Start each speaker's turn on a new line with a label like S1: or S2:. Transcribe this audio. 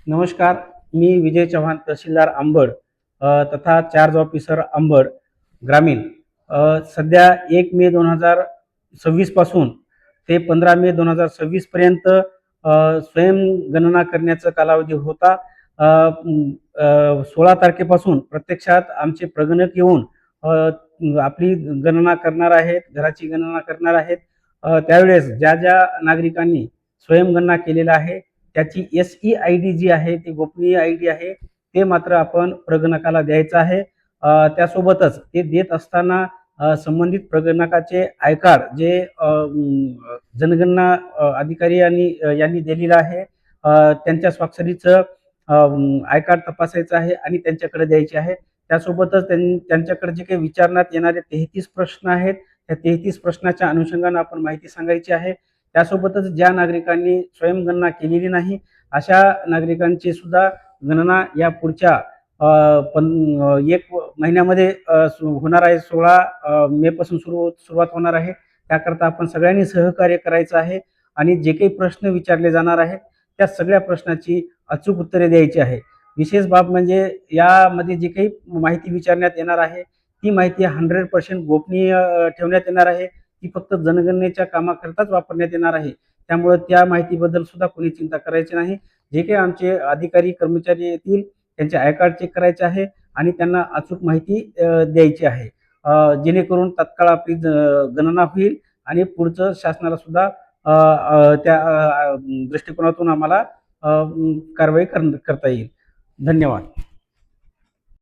S1: नमस्कार. मी विजय चव्हाण, तहसीलदार अंबड तथा charge officer Ambad ग्रामीण. सध्या 1 मे 2026 पासून ते 15 मे 2026 पर्यंत स्वयंगणना करण्याचा कालावधी होता. 16 तारखेपासून प्रत्यक्षात आमचे प्रगणक येऊन आपली गणना करणार आहेत, घराची गणना करणार आहेत. त्यावेळेस ज्या ज्या नागरिकांनी स्वयंगणना केलेला आहे त्याची SEID जी आहे ती गोपनीय ID आहे, ते मात्र आपण प्रगणकाला द्यायचं आहे. त्यासोबतच ते देत असताना संबंधित प्रगणकाचे आय कार्ड जे जनगणना अधिकारी यांनी दिलेलं आहे, त्यांच्या स्वाक्षरीचं आय कार्ड तपासायचं आहे आणि त्यांच्याकडे द्यायचे आहे. त्यासोबतच त्यांच्याकडे जे काही विचारण्यात येणारे 33 प्रश्न आहेत, त्या 33 प्रश्नाच्या अनुषंगाने आपण माहिती सांगायची आहे. त्यासोबतच ज्या नागरिकांनी स्वयंगणना केलेली नाही अशा नागरिकांची सुद्धा गणना या पुढच्या 1 महिन्यामध्ये होणार आहे. 16 मे पासून सुरुवात होणार आहे. त्याकरता आपण सगळ्यांनी सहकार्य करायचं आहे आणि जे काही प्रश्न विचारले जाणार आहेत त्या सगळ्या प्रश्नाची अचूक उत्तरे द्यायची आहे. विशेष बाब म्हणजे यामध्ये जी काही माहिती विचारण्यात येणार आहे ती माहिती 100% गोपनीय ठेवण्यात येणार आहे. ती फक्त जनगणनेच्या कामाकरताच वापरण्यात येणार आहे. त्यामुळे त्या माहितीबद्दल सुद्धा कोणी चिंता करायची नाही. जे काही आमचे अधिकारी कर्मचारी येतील त्यांचे आय कार्ड चेक करायचे आहे आणि त्यांना अचूक माहिती द्यायची आहे, जेणेकरून तात्काळ आपली गणना होईल आणि पुढचं शासनाला सुद्धा त्या दृष्टिकोनातून आम्हाला कारवाई करता येईल. धन्यवाद.